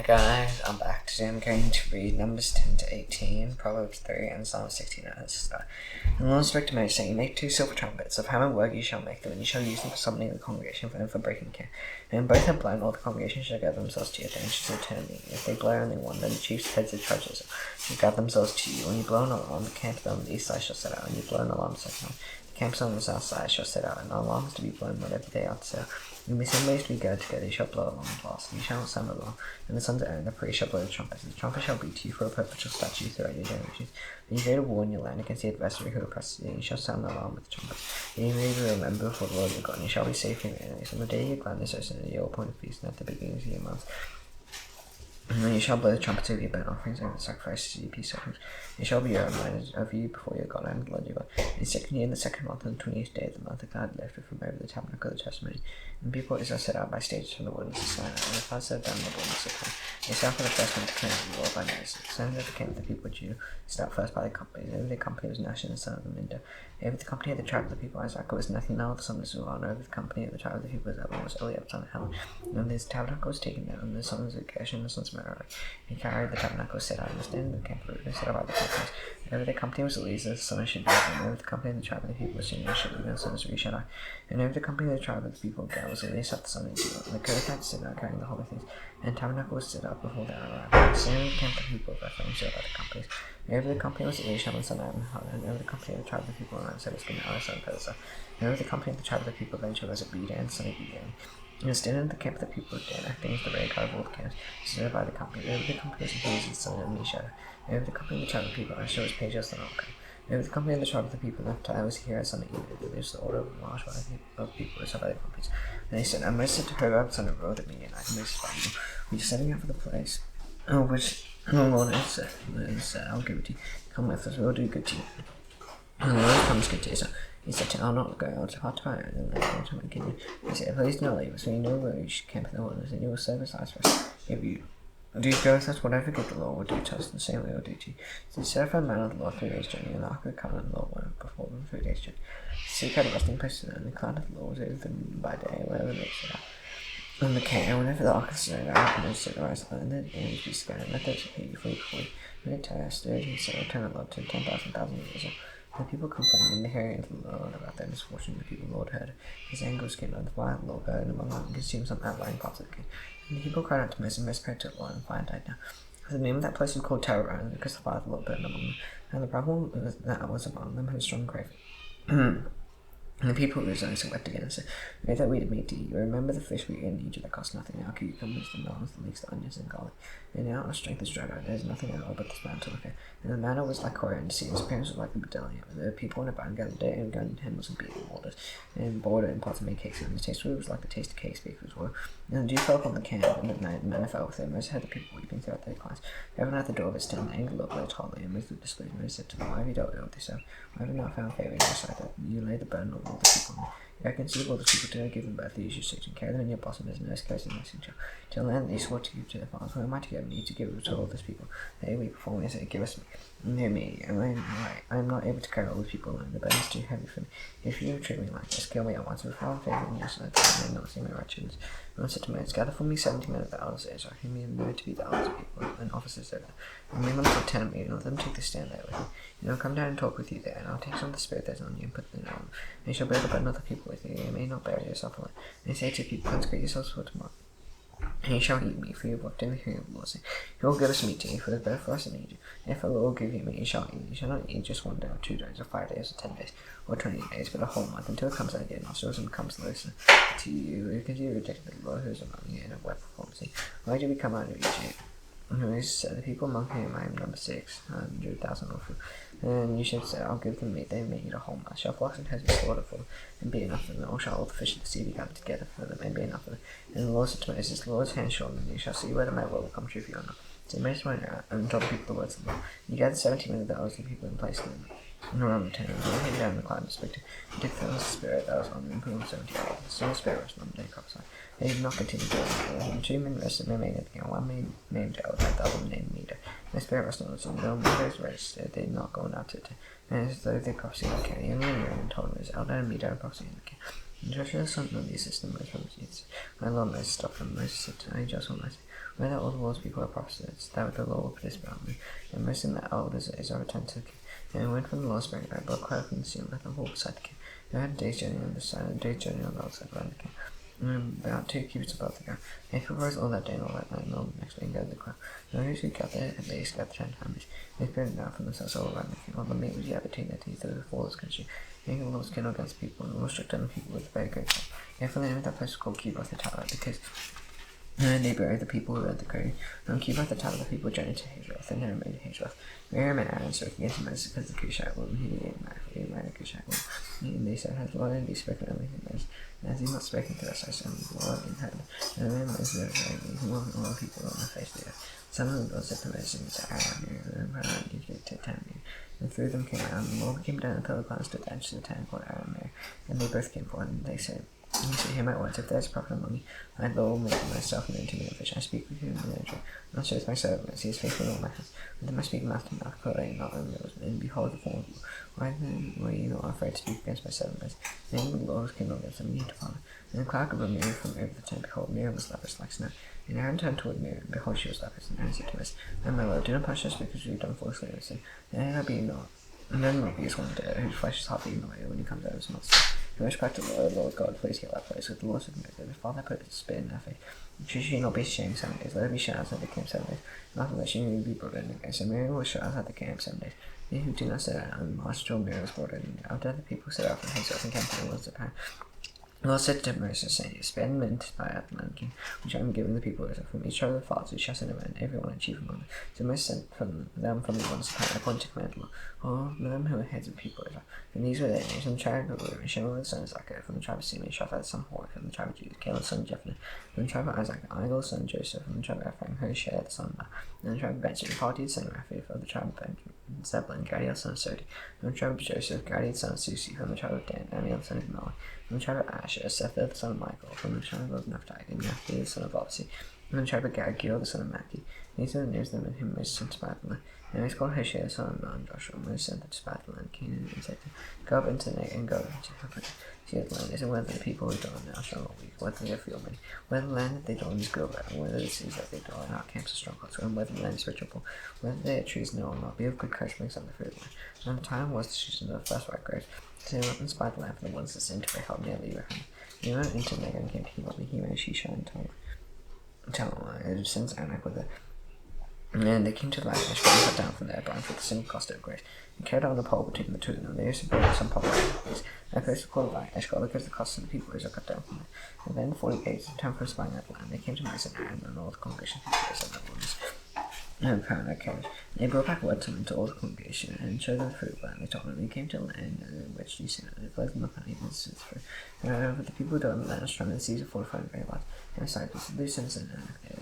Hi guys, I'm back. Today I'm going to read Numbers 10 to 18, Proverbs 3, and Psalm 16 at the start. And the Lord spoke to Moses, saying, Make 2 silver trumpets, of hammer work you shall make them, and you shall use them for summoning the congregation and for breaking camp. And when both have blown, all the congregation shall gather themselves to you, then shall return me. If they blow only one, then the chiefs, heads of tribes shall gather themselves to you. When you blow an alarm, the camp on the east side shall set out, and you blow an alarm the second time. The camps on the south side shall set out, and alarms to be blown whatever they are to set out. When the assemblies to be gathered together, you shall blow a long blast, and you shall not sound alarm. And the sons of Aaron the priest shall blow the trumpets, and the trumpet shall be to you for a perpetual statute throughout your generations. When you go to war in your land against the adversary who oppresses you, you shall sound the alarm with the trumpet. And you may remember before the Lord your God, and you shall be safe from your enemies. On the day of your gladness, O son, your appointed feast, and at the beginnings of your months. And then you shall blow the trumpets over your burnt offerings, over the sacrifices of your peace offerings. It shall be a reminder of you before your God, I am the Lord your God. In the second year, in the second month, on the 20th day of the month, the cloud lifted from over the tabernacle of the testimony. And the people Israel set out by stages from the wilderness of Sinai, and the cloud set down in the wilderness of Sinai. They set out for the first time to declare the Lord by Moses. The sons of the king of the people of Judah set out first by the companies. Over the company was Nashon, the son of Amindah. Over the company of the tribe of the people of Isaac was Nethanel, the son of Zuar. Over the company of the tribe of the people of Zebulun was Eliab, son of Helon. And this tabernacle was taken down, and the sons of Gershon, the sons of Merari. He carried the tabernacle set out in the stand of the camp of set out by the companies. Over the company was Eliezer, the son of Shedeur, and over the company of the tribe of the people was Shimei, the son of Zurishaddai. And over the company of the tribe of the people of Gad was Eliasaph, the son of Judah. And the Kohathites set out carrying the holy things, and the tabernacle was set out before their arrival. So over the camp of the people of Ephraim set by the companies. And over the company was Elishama, the son of Ammihaddad, and over the company of the tribe of the people of Manasseh was Gamaliel, the son of Pedazah. And over the company of the tribe of the people of Benjamin was Abidan, the son of Gideon. And instead of the camp of the people of Dan, acting as the rear guard of all the camps, stood by the company. Over the company was Ahuz, the son of Mishad. Over the company of the tribe of the people of Asher was Pagiel, the son of Okam. Over the company of the tribe of the people of Naphtali was Hira, son of Ehud. This was the order of the march by the people set by the companies. And they said, I Moses said to Proverbs, son of Rod, at me, and I can Moses by you. We are setting out for the place, which the Lord has said, I'll give it to you. Come with us, we'll do good to you. And the Lord comes good to you. So he said to I'll not go out to hard to fire, and then I to my kingdom. He said, please do not leave us, for you know where you should camp in the wilderness, and you will serve as eyes for us. If you do go with us, whatever good the Lord will do to us, the same way will do to you. So he set up a man of the Lord 3 days' journey, and the ark of the covenant of the Lord went before them 3 days' journey. Seek out a resting place for them, and the cloud of the Lord was over them by day, wherever they set out. And the king, whenever the ark is set out, and set the rise and then the enemies be scattered, let those who you flee before you. When it stirred, he said, return the Lord to 10,000 years old. The people complained in the hearing of the Lord about their misfortune. The people of the Lord heard. His anger was kindled. The fire of the Lord burned among them and consumed some outlying parts of the king. And the people cried out to Moses, and Moses prayed to the Lord, and the fire died down. For the name of that place was called Terror, because the fire of the Lord burned among them. And the problem that was among them was strong craving. And the people of Israel wept again and said, May that we had made to you. Remember the fish we ate in Egypt that cost nothing. Our cucumbers, the melons, the leeks, the onions, and garlic. And now our strength is dried out. There is nothing at all but this manna to look at. And the manna was like coriander seed. Its appearance was like the bdellium. And the people in a band gathered it, and gunned handles and beaten waters, and boiled it in pots and made cakes. And the taste of it was like the taste of cakes baked with oil. And the dew fell upon the camp, and at night the manna fell with it. Moses heard the people weeping throughout their clans. Everyone at the door of his tent, the anger of the Lord blazed hotly, and Moses was displeased. Moses said to them, Why have you dealt ill with yourself? Why have you not found favor in your sight that you lay the burden on all the people? I conceive all the people to give them birth, use your six, and carry them in your bosom as a nurse carries a nursing child, till the land that you swore to give to their fathers. Where am I to go? Me to give it to all this people. They weep before me and say, Give us me. Near me, I am not able to carry all these people alone. The burden is too heavy for me. If you treat me like this, kill me at once, and found favor in your sight, that I may not see my wretchedness. And I said to Moses, Gather for me 70 men of the elders of Israel, whom you know to be the elders of people, and officers over them. And bring them to the tent of meeting, and let them take the stand there with me. And I'll come down and talk with you there, and I'll take some of the spirit that is on you and put it on them. And you shall bear the burden of the people with you, you may not bury yourself alone. And say to people, consecrate yourselves for tomorrow. And you shall eat meat, for you have walked in the hearing of the Lord, saying, He will give us meat to eat, for it is better for us in Egypt. And if the Lord will give you meat, you shall eat. You shall not eat just 1 day, or 2 days, or 5 days, or 10 days, or 20 days, but a whole month, until it comes out of your nostrils and comes closer to you, because you rejected the Lord who is among you, and have wept before him, saying, Why did we come out of Egypt? And Moses said, The people among whom I am number 600,000 of them. And you should say, I'll give them meat, they may eat a whole month. Shall flocks and herds be slaughtered for them, and be enough for them? Or shall all the fish of the sea be gathered together for them, and be enough for them? And the Lord said to Moses, The Lord's hand shortened, and you shall see whether my will come true for you or not. So Moses went out and told the people the words of the Lord. You gathered 70 men of the elders of the people and placed them around the tent, and they came down the cloud and spoke to him. He took the spirit that was on them and put on 70 days. So the spirit rested on them, they prophesied. They did not continue to work. And 2 men rested, remained at the king. 1 man named Joel, and the other named Nida. And the spirit rested on them. No more days rested, they did not go out to it. And as though they prophesied in the king, the young man and told him, His elder and Nida prophesied in the king. And Joshua son of the assistant Moses from Jesus. My Lord Moses stopped from Moses said to I Joshua Moses, whether all the Lord's people are prophets, that with the Lord will put his bound me, and most in the elders is our return to the king. And we went from the Lord's spirit, I brought cloud from the sea, and let them walk beside the king. We had a day's journey on the side, and a day's journey on the outside around the king. About 2 cubits above the ground. They proposed all that day and all that night, and all the next day, and gathered the crowd. And those who gathered at least gathered 10 families. They spread it out from themselves all around the king. All the meat was yet between their teeth, through the falls country. The Lord was kindled against the people, and the Lord struck down the people with a very great sword. Therefore, the name of that place was called Cuba the Tower, because they buried the people who had the grave. And Cuba the Tower, the people journeyed to Hazroth, and Aaron made Hazroth. Miriam and Aaron spoke against Moses because of the Cushite woman. He married a Cushite woman. And they said, has the Lord indeed spoken only to Moses? And has he not spoken to us, I said, the Lord in heaven? And the man Moses was more than all people on the face of the earth. Some of the Lord said to Moses and to Aaron, and Aaron, you get to Tammy. And through them came Aaron, and the Lord came down and pillar clouds to the edge of the tent called Aaron and Mary. And they both came forward, and they said, you should hear my words. If there is a prophet among you, I, the Lord, will make myself known to me in fish. I speak with you in the dream. And I'll show with my servant, he is faithful in all matters. With them I speak mouth to mouth, quoting not only those men, behold the form of you. Why then were you not afraid to speak against my servant? Then the Lord was kindled against them, and you to follow. And the cloud covered Miriam from over the tent. Behold, Miriam was leprous like snow. And Aaron turned toward Miriam, behold, she was leprous. And Aaron said to us, and my Lord, do not punish us because we have done falsely in sin. And there be not. And then will be as one whose flesh is hot eaten away when he comes out of his mouth. He rushed back to the Lord God, please heal that place. With the Lord said to Moses, if Father put a spit in their face, should she not be ashamed 7 days? Let her be shut outside the camp 7 days. And after that she may be brought in again. So Miriam was shut outside the camp 7 days. They who do not set out and march till Miriam was brought in. After the people set out from Hazor and came to the woods of Pan. The Lord said to Moses, saying, spend men to spy out the land king, which I am giving the people of Israel. From each tribe of the fathers, which shall send a man, every one a chief among them. So Moses sent from them from the ones of Pan, according to command of the Lord, all of them who were heads of the people of Israel. And these were their names: from the tribe of Reuben, Shimon the son of Zachar; from the tribe of Simeon, Shaphat the son of Hori; from the tribe of Judah, Caleb the son of Jephunneh; from the tribe of Isaac, Igel the son of Joseph; from the tribe of Ephraim, Hoshea the son of Mar; from the tribe of Benjamin, Party the son of Raphael; from the tribe of Benjamin, Zebulun, Gadiel the son of Sodi; from the tribe of Joseph, Gadi the son of Susi; from the tribe of Dan, Amiel the son of Melech; from the tribe of Asher, Sethur the son of Michael; from the tribe of Naphtali, Naphtali the son of Opsi; from the tribe of Gad, Gil the son of Maki. These are the names of them whom Moses sent to spy out the land. And he was called Hoshea the son of Nun, Joshua. Moses sent them to spy out the land, Canaan, and said to them, go up into the neck and go into the see the land is, and whether the people who dwell in it are strong or weak, whether they are few or many, whether the land that they dwell in is good or bad, and whether the cities that they dwell in are camps or strongholds, and whether the land is rich or poor, whether they are trees no or not, be of good courage, brings up the fruit of the land. And the time was the season of the first ripe grapes. So they went and spied the land from the ones that sinned to Rahab near Lebanon. They went into the neck and came to Hebron, and he ran Shisha and Talmai, and since Anak with it. And they came to the land and cut down from there, bound for the single cluster of grapes, and carried on a pole between the two of them. They used to build some populations. And placed the called by Eshcol because the cost of the people is cut down from there. And then 40 days, in time for spying out the land, they came to Moses and Aaron and all the congregation of people said that ones. And found their carriage. They brought back word to them to all the congregation and showed them the fruit of the land. They told them they came to the land in which you see and it flowed them up and even its fruit. But the people who dwell in the land are strong and the seas are fortified and very large. And besides, the Lucens and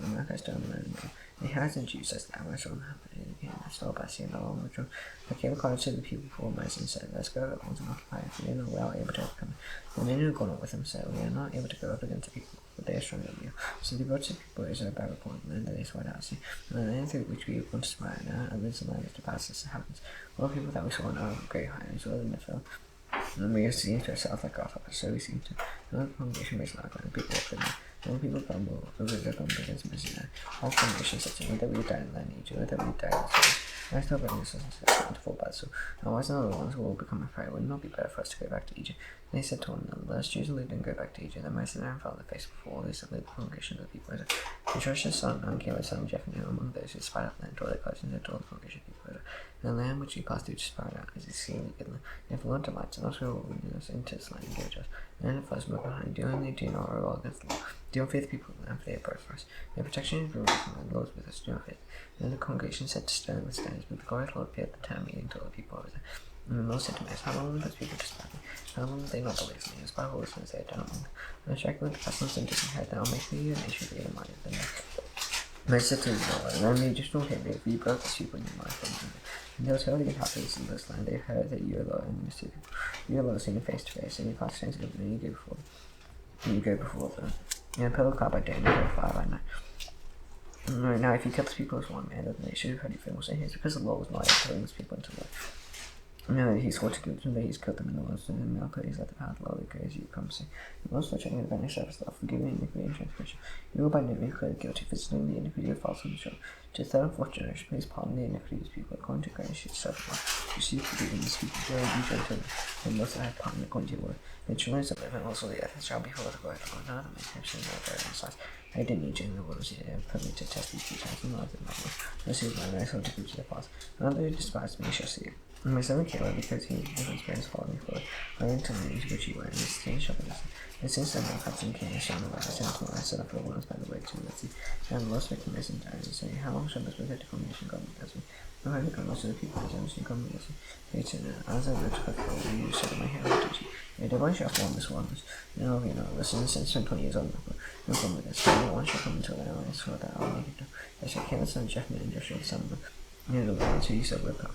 Amalekites dwell in the land. The Hittites and Jews says that Amorites will happen again. I stole by sea and along with them. I came across to the people before Moses and said, let's go at once and occupy it. For they are not well able to overcome it. The men who had gone up with them said, we are not able to go up against the people, but they are stronger than you. So they brought to the people of Israel a bad report of the land that they spied out sea. And the land through which we want to spy now, and lives the land is to pass as it happens. All the people that we saw now were great high, and saw them in the field. And we seemed to ourselves like grasshoppers, so we seemed to. And all the congregation raised loud, and the people walked in there. And the people grumbled over their grumbled against Moses and all the congregation said to me that we died in the land of Egypt, that we died in the field. And I still bring this as a to fall back, so now why is none of the ones who will become afraid? Would it not be better for us to go back to Egypt? And they said to one another, let us choose and leave and go back to Egypt. Then Moses and Aaron fell on their face before all this and led the congregation of the people. And Joshua's son, and Caleb's son, Jephunneh, among those who spied out the land, tore their clothes and said to all the congregation of the people. And the land which we passed through to spy out is exceedingly good land. If we want to light, and also will bring us into this land and give it to us. And if us move behind, do only do not rebel against the law. Do not fear the people of the land, for they are both for us. Their protection is removed from the Lord with us, do not fear. And the congregation said to stone with stones, but the glory of the Lord appeared at the town meeting to all the people over there. And the Lord said to Moses, how long will those people despise me? How long will they not believe me? As by all the sins they have done among them. And I shall with the pestilence and disinherit them, I'll make you a nation greater mighty than them. Moses said to the Lord, and then the Egyptians will hear me, if you broke this people in your mind from them. And they will tell the inhabitants of this land, they have heard that you are Lord and you are Lord seen face to face, and you pass stones over them, and you go before them. And you go before them. And a pillar of cloud by day and a pillar of fire by night. Now, if you kill this people as one man, then they should have heard your film will say, it's because the Lord was not able to bring this people into life. No, he's swore to give them that he's killed them in the woods, and in the milk that he's let the path lowly graze you promising. The most which any advantage of his love, forgiving iniquity and transgression. You will by no means declared guilty, visiting the iniquity of falsehood and show. To the third and fourth generation, please pardon the iniquity of his people, according to grace, you serve one. Receive forgiving, speak of joy, be gentle, and most that have pardoned according to your word. The children that live, and also the earth shall be full of the glory of the Lord. None of them is captured in their very own sight. I didn't need you in the wilderness, yet and put me to test these 2 times, and not in my mouth. No sees my race, or to keep to the past. Another who despises me shall see it. And my servant Caleb, because he has experience following me for I went to the which you were, and his things shall be listened. And since then, my captain came and shone the light, I sent to my set up for the wilderness by the way to the sea. And the lost victim is in time, and say, how long shall this protected combination come because me? No, I become most of the people, as I was in combination. They said, as I wrote to the people, you said my hand to teach you. The one shall form this wilderness. No, listen, since I'm 20 years old, no come with us. No one shall come until then, I swear that I'll make it. I shall kill the son of Jephthah and Joshua the son of near the Lord, so you said, with the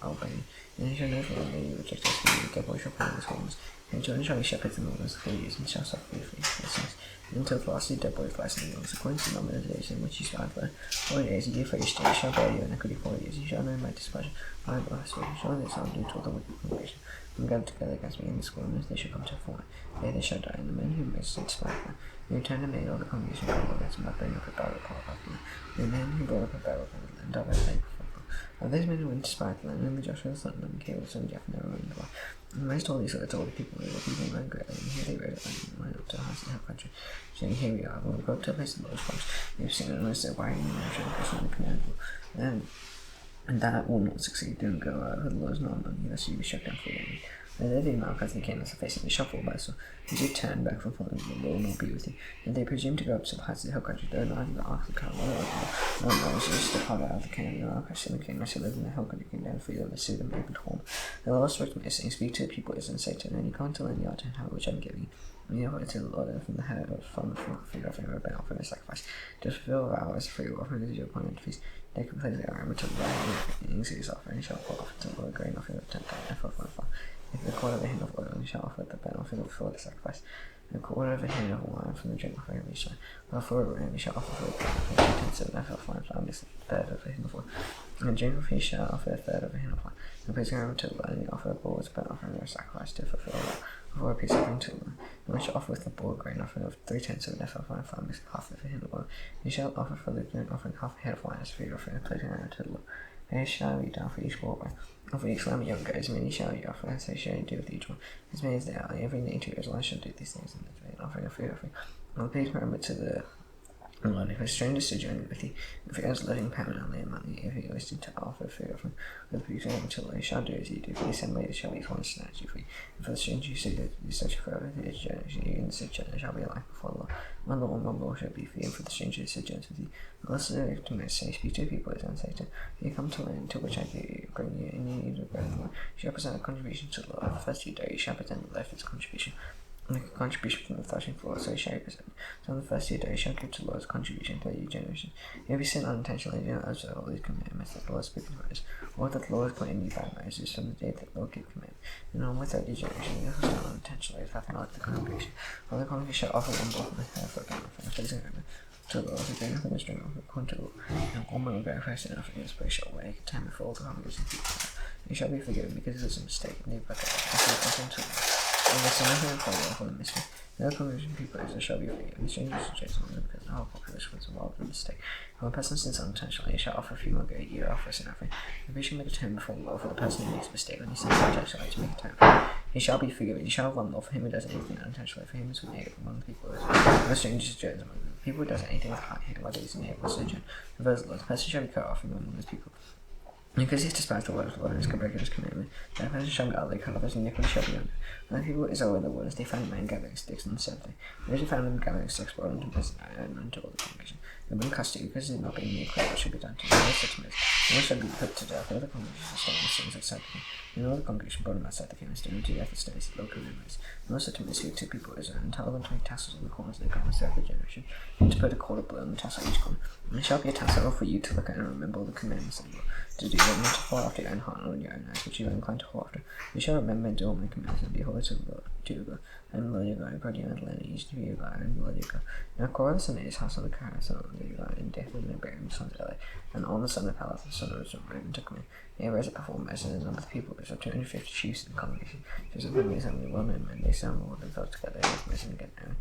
I'll obey. And he shall know for that you reject us, and you get boy shall find this wilderness. And children shall be shepherds in the wilderness for years, and shall suffer for until the last dead boys lies in the wilderness, according to the number of the days in which you strive for 40 days, a year for each day, you shall bear your iniquity 40 years, you shall know my displeasure. I will bless you, surely they shall do to all the wicked congregation. And gathered together against me in this wilderness, they shall come to fall. They shall die, and the men who made such despise them. You return to me, all the congregation come against me, bring up a battle of me. The men who brought up a battle of the land, I thank for. Of those men who went to spy the land, and the Joshua the son of them, Caleb the son of Jephthah, never went to and most all these words, all the people were people ran greatly, and here they rode it and went up to the house of the country. Saying, here we are, when we go up to a place of the Lord's promise, we have seen it unless they're wiring and transgression and commandable. And that will not succeed. Don't go out, for the Lord is not among you, lest you be struck down for the enemy. And they did not because they came as the face of the shuffle by so as you turn back from following the Lord will not be with you. And they presumed to go up to the heights of the hill country, though not in the ark of the covenant, no Moses departed out of the camp, and the ark of the king, I shall live in the hill country, came down for them, and see them open home. The Lord spoke to me, saying, speak to the people, and say to them, and you come to learn the art and how which I'm giving you. And you know to the Lord, and from the head of from the finger offering, or burnt offering, a sacrifice, to fulfill vows, free offering, as your appointed feast. They can place the armor to the right, and Ing's offering, shall fall off to the Lord, grain offering of 10,000, and for 1 If the quarter of a hin of oil, you shall offer the burnt offering before the sacrifice. And a quarter of a hin of wine from the drink offering of each side. Well, for a ram, you shall offer for a burnt offering 2/10 of an ephah of fine flour, this third of a hin of oil. And a drink offering you shall offer a third of a hin of wine. And place the armor to the Lord, and you offer a bull with burnt offering or a sacrifice to fulfill that. For a peace offering to the Lord. And we shall offer with the bull grain offering of 3/10 of an ephah of fine flour, mixed half of a hin of oil. You shall offer for the drink offering half a hin of wine as a food offering, and place the armor to the Lord. And it shall be done for each bull grain. And for each lamb and young goat, as many shall you offer, so shall you do with each one. As many as they are, every 2 years old shall do these things, and the offering a food offering. And please remember to the Lord, if a stranger sojourning with you, if he has living permanently among you, if he wishes to offer food offering with peace until they shall do as you do, for the same way they shall be one snatch you free. And for the stranger you say that you search forever, the generation you and the sojourner shall be alive before the Lord. When the one will shall be free, and for the stranger who sojourns with you. Unless the victim may say, speak to people as Satan. You come to land to which I bring you, and you need to bread and wine. You shall present a contribution to the Lord. The first you shall present the life as a contribution. And a contribution from the threshing floor, so shall you present. So on the first day you shall give to the Lord as a contribution to your generation. If you sin unintentionally, do not observe all these commandments that the Lord speaks to us, or that the Lord has commanded you by Moses from the day that the Lord gave commandment. And on without your generation, you have done unintentionally, hath not the congregation. For the congregation shall offer one bull from the hair for a burnt offering, a pleasing aroma to the Lord, a grain offering, a string offering, according to the Lord. And one will go first and offering his place shall wake a time before all the congregation people. You shall be forgiven because it is a mistake, and leave back up. And the son of him follow for the mystery. No congregation people shall be forgiven. Strangers reject on them because the whole population was involved in the mistake. If a person sins unintentionally, he shall offer a few more goat year offer a sin offering. If he shall make atonement before the Lord for the person who makes a mistake when he sins unintentionally to make atonement, he shall be forgiven. He shall have one law for him who does anything unintentionally. For him is with neighbor among the people. No stranger sojourns among them. People who does anything with heart him, whether he is a neighbor or sojourn. Reverse the Lord, the person shall be cut off from among his people. Because he has despised the word of the Lord and has broken his commandment, that person shall be utterly cut off, his iniquity shall be under. And the people of Israel in the wilderness, they found a man gathering sticks on the seventh day. Those who found them gathering sticks brought them to Moses and unto all the congregation. They were in custody because it had not been made clear what should be done to them. They said to Moses, and they shall be put to death. All the congregation stoned the stones outside the king. And all the congregation brought them outside the king and stoned them to death with stones that local memories. And also to Moses, speak to people of Israel, and tell them to make tassels on the corners of their garments throughout the generation, and to put a cord of blood on the tassel of each corner. And there shall be a tassel for you to look at and remember all the commandments of the Lord, to do them, not to follow after your own heart and on your own eyes, which you are inclined to hold after. You shall remember and do all my commandments, and be holy to the Lord Tuga, and Lodiga, Guardian Atlanta, used to be a guy, and Lodiga. Now, Korah, the son of Ishas, son of Kara, son of Lodiga, and David, and Abraham, son of Eli, and all the son of Palath, the son of Raven, took me. They rose up before Moses, and the number of people was 250 chiefs in the congregation. Joseph and Moses and the well-known men, they assembled themselves together with Moses and Aaron,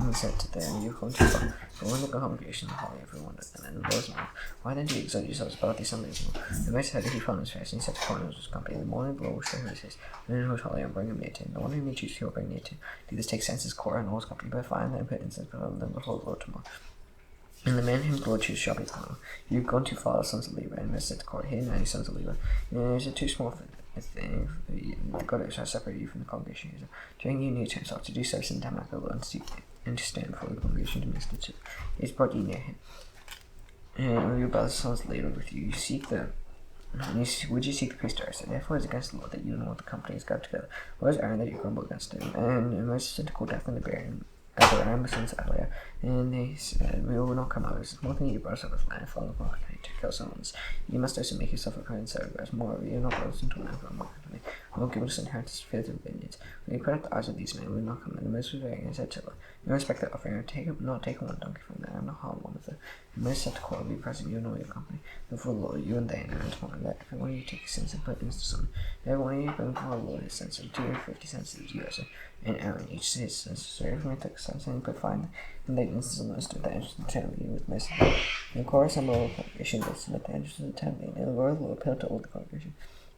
and said to them, "You come too far, but when the congregation of holy everyone, and then the Lord's mouth, why then do you exalt yourselves above the assembly of people?" And Moses heard that he found his face, and he said to Korah and his company, "In the morning the Lord will show who is his, and in whose holy and bring him near to him. The one whom you choose he will bring near to. Do this take census, Korah and all his company, but find them and put incense before them before the Lord tomorrow. And the man whom the Lord chooses shall be tomorrow. You've gone too far, sons of Levi, and Moses said to Korah, "Here now, you sons of Levi, is it too small for thing the God shall separate you from the congregation? During you near to himself to do service in the tabernacle and to stand before the congregation to minister to. He's brought you near him. And your brothers and sons later with you, would you seek the priest Aaron? Therefore it is against the Lord that you and all the company is gathered together. What is Aaron that you grumble against him? And Moses sent to call death on the bear, Abraham was sons of Eliah, and they said, "We will not come out. It is more than you brought us out of the land, follow the company to kill someone. You must also make yourself a prime sacrifice. Moreover, you are not brought us into land for a company. We will give us inheritance fields and vineyards. When you put out the eyes of these men, we will not come in." And Moses was very angry and said to them, "You respect the offering, not take one donkey from them, and not harm one of them." And Moses said to Korah, "Be present, you and all your company, before the Lord, you and they, and Aaron tomorrow. Let every one of you take a census and put it into the sun. Every one of you bring before the Lord his census, and 250 census you also, and Aaron each his census. So everyone took a census and put fine, and laid incense on the most of the entrance of the tent meeting with Moses. And Korah assembled all the congregation, they stood at the entrance of the tent meeting, and the word of the Lord appealed to all the congregation.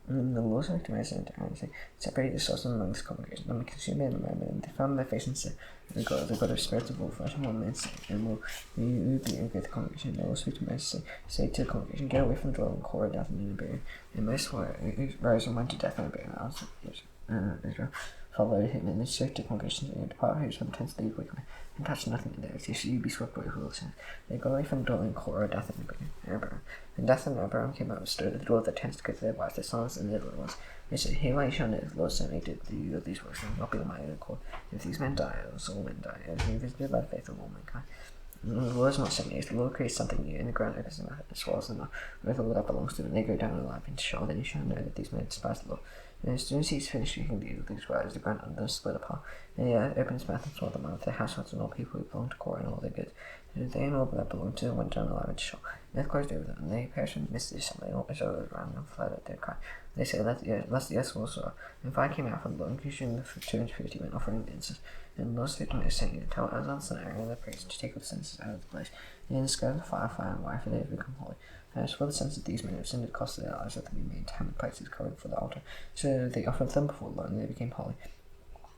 And the Lord spoke to Moses and to Aaron, saying, "Separate yourselves from among this congregation, and consume men and women." And they found their face and said, the God of spirits of all flesh and all men, and will you be angry at the congregation? And the Lord spoke to Moses, say to the congregation, "Get away from the dwelling, Korah, Dathan, and Abiram." And Moses rose and went to Dathan and Abiram. Israel followed him, and they spoke to the congregation, saying, "Depart here from the tents, leave wickedly, and touch nothing in there, if you be swept away with all sins." They got away from the dwelling, Korah, Dathan, and Abiram. And Dathan and Abiram came out and stood at the door of the tents to go to their wives, their sons, and their little ones. They said, "Here you shall know the Lord sent me to do these works, and not be my own accord. If these men die, else all men die, and he visited by the faith of all mankind. And the Lord is not sent me, the Lord creates something new, and the ground opens them up and swallows them up. With all that belongs to them, they go down alive into Sheol. Then you shall know that these men despise the Lord." And as soon as he's finished speaking these words, the ground under them split apart, and the earth opened its mouth and swallowed them up, their households and all people who belonged to Korah and all their goods. And they and all that belonged to them went down alive into Sheol. And death closed over them, and they perished in the midst of the assembly, and all Israel around them fled at their cry. They said, "Lest the earth will swallow." And fire came out from the Lord, and consumed the 250 men offering incense. And the Lord spoke to Moses, saying, "Tell Eleazar son of Aaron the priest to take up the census out of the place, and scatter the fire, and wire, for they have become holy. As for the sins of these men, it sinned, it cost their lives that they be made to hammer places covered for the altar. So they offered them before the Lord, and they became holy.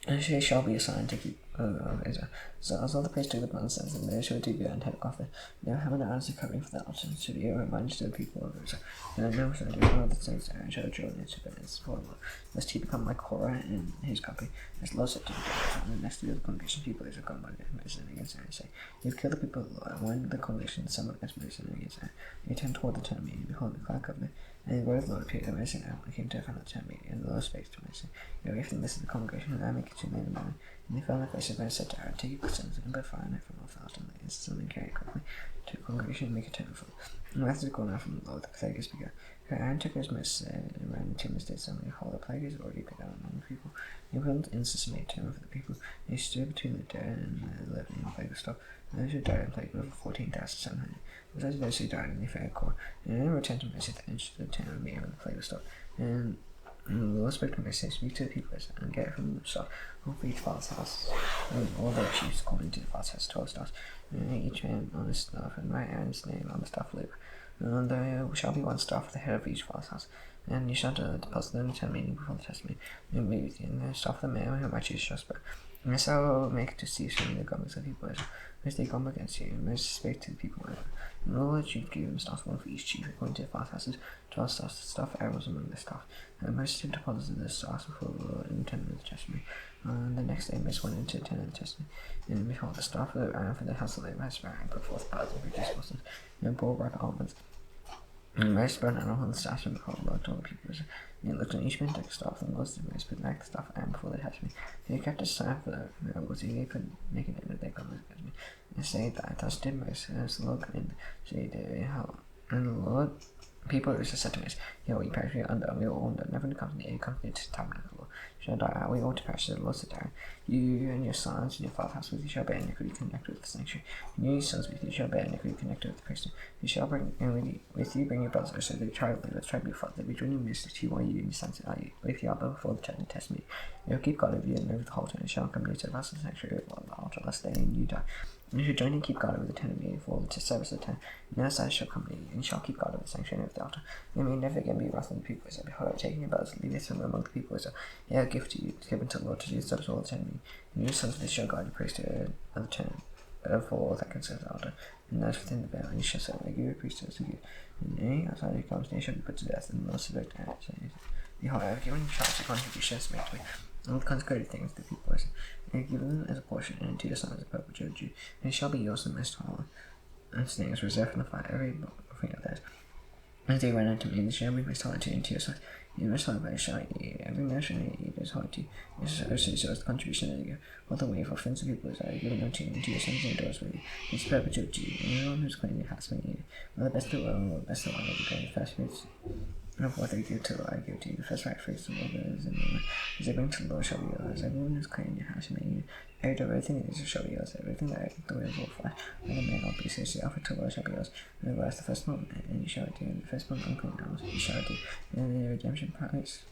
And they shall be a sign to keep Israel. So as all the priests took the blood and sins, and those who were to go and take off it, they were having an answer covering for the altar, so they were reminded to the people of Israel. And no shall do all the sins of Aaron shall join into evidence for the Lord, lest he become like Korah and his company. As the Lord said to the Lord, and the next of the congregation people Israel gone by Moses and against Aaron, saying, "You've killed the people of the Lord." And when the congregation assembled against Moses and against Aaron, they turned toward the tent meeting, behold, the cloud covered it. And the word of the Lord appeared to Moses and Aaron when they came to the tent meeting. And the Lord spake to Moses, "Go away from the midst of the congregation, and I make it to men and women." And they fell on their faces, and Moses said to Aaron, "Take your sins and put fire in it from off the altar, and lay incense and carry it quickly to the congregation and make a tent for it." And Moses had gone out from the Lord, the plague is begun. So Aaron took as Moses said, and ran into his dead son, behold, the plague is already begun among the people. He put incense and made a tent for the people. And he stood between the dead and the living, and the plague was stopped. And those who died in plague were over 14,700. Besides those who died in the affair of Korah. And Aaron returned to Moses at the entrance of the tent of meeting when the plague was stopped. And the Lord spoke to Moses, "Speak to the people and get from themselves all for each father's house, and all their chiefs according to the father's house, 12 stars, and each man on his staff, and write Aaron's name on the staff of labor. And there shall be one staff for the head of each father's house. And you shall deposit them in the tent meeting before the testimony, and meet with you, and the staff of the man whom I choose shall spread. And this I will make to cease from the governments of the people Israel, which they come against you." And Moses spake to the people Israel. And the Lord should give them staff, one for each chief, according to the father's houses, 12 staffs. The staff of Aaron was among the staff. And Moses took deposits of the staffs before the Lord in the tent of the testimony. And the next day Moses went into the tent of the testimony, and behold, the staff of Aaron for the house of Levi has Aaron put forth birds and produced blossoms, and bore ripe almonds. And Moses burned Aaron on the staff and before the Lord to all the people. And he looked on each man took a staff, and Moses put back the staff of Aaron before the testimony. And he kept a staff for the miracles, and he could make an end of their government against me. And say that thus did Moses, as the Lord commanded, so he did how. And the Lord people also said to Moses, "Here we perish under, and we are all under, never to come near you, come near to the tabernacle of the Lord. shall die out. We all to perish, the Lord said down. You and your sons and your father's house with you shall bear iniquity connected with the sanctuary. And you and your sons with you shall bear iniquity connected with the priesthood. You shall bring and with you bring your brothers, so they try to let's try to be father. They be joining in ministry to you while you and your sons are with you before the judgment test me. You will keep God over you and over the whole and shall come near to the vast sanctuary of the altar, lest they and you die. And you shall join and keep guard over the tent of meeting for the service of the tent. And the side shall come near you, and you shall keep guard over the sanctuary of the altar. You may never again be wrath on the people, so behold, taking your brothers, leave this from among the people, so yeah, give to you, given to the Lord to do the service of all the tent of meeting. And your sons of this shall guard the priesthood of the tent, for all that concerns the altar. And those within the veil, and you shall say, I give you a priesthood to you. And any outside who comes near shall be put to death, and the Lord subject to it. Behold, I have given you charge to contributions made to me. All the consecrated things to people, and I have given them as a portion, and to your son as a perpetual Jew. And it shall be yours, the most high. And his name is reserved in the fire, every thing of theirs. As they run unto me, they shall be most high to you, and to your son. You must not by shall eat, every man shall eat as high to you. This is the contribution that you give. All the way for friends and people is I given unto you, and to your sons and daughters with you. It's perpetual Jew, and everyone who's clean your house may eat. Well, the best of the world, the best of all, will be the first fruits. And of what they give to I give to you, the first right fruits of all that is in the world. As they bring to the Lord shall be yours. Everyone who's clean in your house may eat. Everything that is shall be yours. Everything that the way of all flesh. And the man not be so the offer to the Lord shall be yours. And the rest the first month, and you shall do. And the first month unclean house, you shall do. And the redemption price.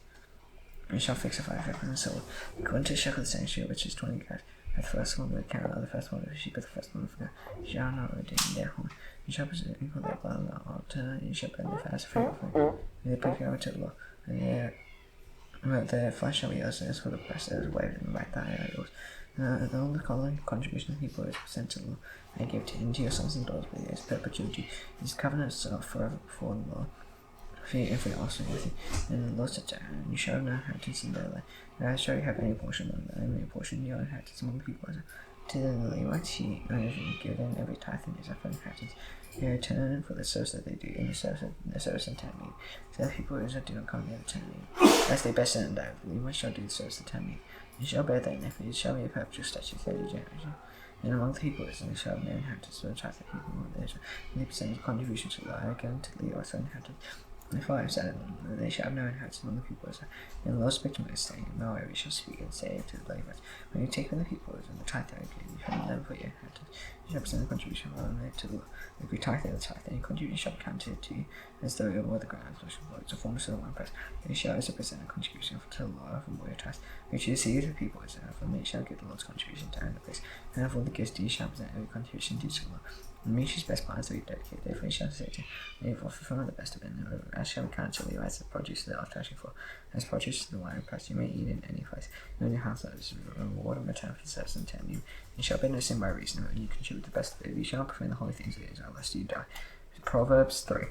And shall fix a fire for and silver. According to the shekel of the sanctuary, which is 20 guard. The first one of the cow, the first one of the sheep, the first one of the goat. You shall not redeem their horn. You shall present equal their blood on the altar, and you shall burn their fast for your offering. And they bring over to the Lord. And their flesh shall be yours, and as for the breast that is waved in the right thigh are yours. And all the calling contribution of people is sent to the Lord. I give to him to your sons and daughters with you as perpetuity. His covenant is forever before the Lord. If we also with you, and the Lord said to Aaron, you shall have no inheritance in their land, and I shall you have any portion among them, any portion your inheritance among the people. To the Levites he give them every tithe in his inheritance. They return for the service that they do in the service of tent meeting. So the people of Israel do not come near the tent meeting, lest they best and die. The Levites shall do the service of the tent meeting. You shall bear their iniquity, it shall be a perpetual statute 30 generations. And among the people Israel shall have no inheritance for the tithe of the people among Israel. And they present a contribution to the Lord, again to the Levites for inheritance. And if I have said unto them, they shall have no inheritance among the people. And the Lord spake to Moses, saying, no way we shall speak and say to the Levites, when you take from the people and the tithe that I give you, from them for your inheritance, you shall present a contribution from them to the Lord. If we tithe the tithe, any contribution shall be counted to you, as though it were the ground, it's a fullness of the wine press. And you shall also present a contribution to the Lord from all your tithes, which you see of the people is from me shall give the Lord's contribution to earn the place. And of all the gifts you shall present every contribution due to the Lord. And me his best plans that we dedicate, therefore he shall say to you, if offer from the best of it, and as shall we count to the as the produce that are threshing for, as produce to the wine press, you may eat in any place. And in your house that is a reward and return for the service and ten you. You shall bear no sin by reason of it, and you contribute the best of it. You shall not profane the holy things of Israel, lest you die. Proverbs 3.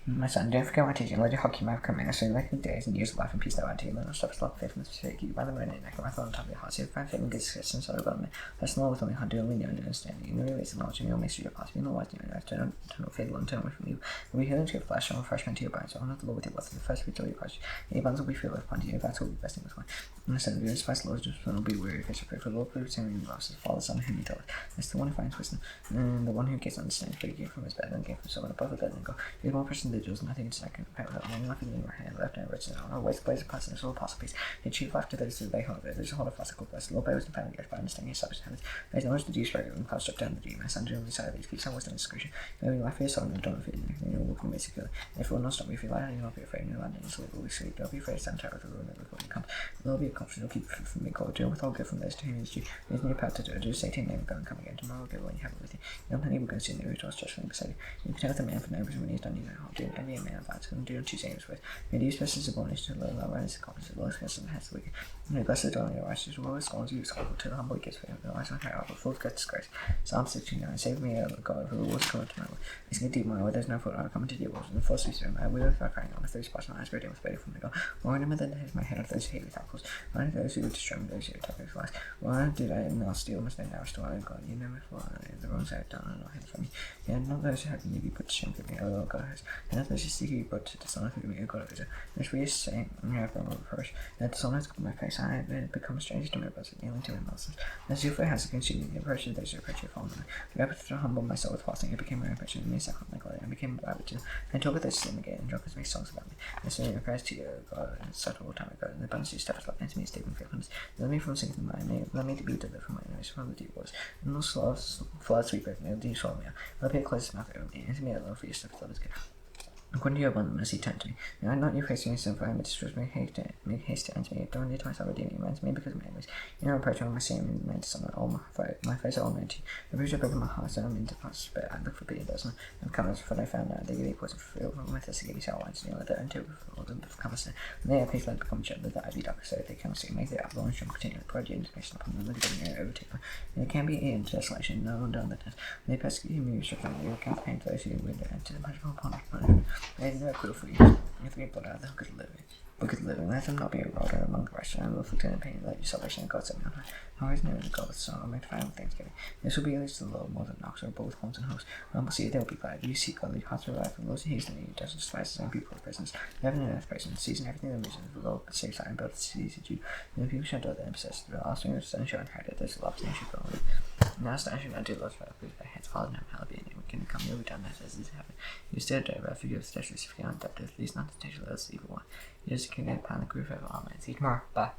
My son, don't forget my teaching. Let your heart keep my commandments, so you like the days and years of life and peace that I to you. Let not stop love, faithfulness, forsake you. By the moon and neck, my thought on top of your heart. So you find faith and good success and sorrow about me. Bless the Lord with all your heart, do only know and understanding. You know your ways and knowledge, and you will make sure your paths. Be no wise in your life, turn not faithful and turn away from you. Will be healing to your flesh, and refreshment to your bones. Honor the Lord with your wealth, and the first fruits of your produce. And your abundance will be filled with plenty, your vats will be blessed with wine. And the son of you despise the Lord's discipline will be weary, because you pray for the Lord, proves him in your losses. Father, son, whom he doeth. That's the one who finds wisdom, and the one who gets understanding. But he gave from his bed and gave from someone above the bed and go. He is more precious than the jewels, nothing is second compared with that. Nothing in your hand, left and right, and on our ways, blaze of person, and all possible peace. They achieve life to those who they hold. There's a whole of classical blessed. The Lord bears the power of by understanding his subject habits. There's knowledge the dew spread and clouds drop down the dew. My son, generally side of these, keep some wisdom and discretion. Maybe life for your soul, and don't fear anything. You'll walk in the way securely. If you will not stop me, if you lie down, you'll not be afraid. You'll land in the sleep, will be sweet. Don't be afraid, stand tower of the ruin that before you come. The Lord be a comfort, you'll keep from me, God. Do with all good from those to whom is due. There's no power to do. Do say to him, name, go and come again. Tomorrow will go when you have it with you. You don't think you will go and see the root or justly beside you. You can tell the man for no reason when he's done you no harm. Do envy a man of that, and do not choose aims with. May these persons abomination to the Lord, our is the common, the Lord's curse and the hands of the wicked. May bless the dwelling of the righteous, will always scorns you, scornful to the humble gets for him, the wise not higher, but full of good disgrace. Psalm 69. Save me, O God, who will come to my will. He's going to do my way, there's no fault, I will come into your walls, and the false speech of my will, if I crying on the third spot, and I spread him with better from the God. Why am I then hit my head of those who hate me tackles? Why do those who destroy me, those who attack me flies? Why did I not steal, must I now restore, O God? You know me for the wrongs I have done, and not hid from me. And not those who have me be put to shame for me, O Lord God, and not those who seek you, but to dishonor through me, O God, and as we say, I have been reproached, and that dishonor is my face, I had become a stranger to my brothers, kneeling to my Moses. As you for has consumed me, the approach of those who approach your fallen. The effort to humble my soul with fasting, it became my approach, and me second my glory, and became a Bible too. And talk with this sin again, and drop his make songs about me. And so your prayers to you, God, and such a long time ago, and the abundance of your steps left into me, Stephen faithfulness. Let me from sinking the mind, let me to be delivered from my enemies, from the deep waters. And no floods sweep over me, deep swallow me up. Let me close his mouth over me, and to me alone for your steps, love is good. According to your abundant mercy, turn to me. May I not your face against them, for I am distressed. Make haste to enter me. Don't need twice, I'll redeem you. Rent me because of my enemies. You know, approach all my sin and meant to someone. All my face are all known to you. The bruise of my heart, so I'm in the past, but I look for pity, doesn't I? I've come as for what I found out. They give you poison for real. From my thirst, give you sour wines, and you let that until all them become a sin. And they are pleased, let become gentler, that I be dark, so they cannot see. Make the apple and shall continue to pour your indignation upon them, let it be overtake them. And it can be in desolation, no one done the test. They persecute you, you shall find you, can't pain to those who win and to the punishable punishment. They never cruel for you. If we put out the good living. Good living, let them not be a rotter among the rest, and will afflict and pain, let your salvation and God set me on high. How is never the God with song, and make final thanksgiving. This will be at least to the Lord more than knocks, or both homes and hosts. When will see it, they will be glad. You seek godly hearts of life, and those who haste them, you does despise the same people of prisons. Heaven and earth praise him, season everything that moves in the Lord, but saves and built the cities of Jude. And the people shall dwell there and possess the offspring of the son shall inherit it, there's the love and shall go on. Now stand shall not do Lord's wrath, with thy hands fallen down, hell be in you. Can come, you'll be done as it is in heaven. You still do, but forgive us debtors if you are indebted, least not to take the evil one. You just can get upon the groove of all men. See you tomorrow. Bye.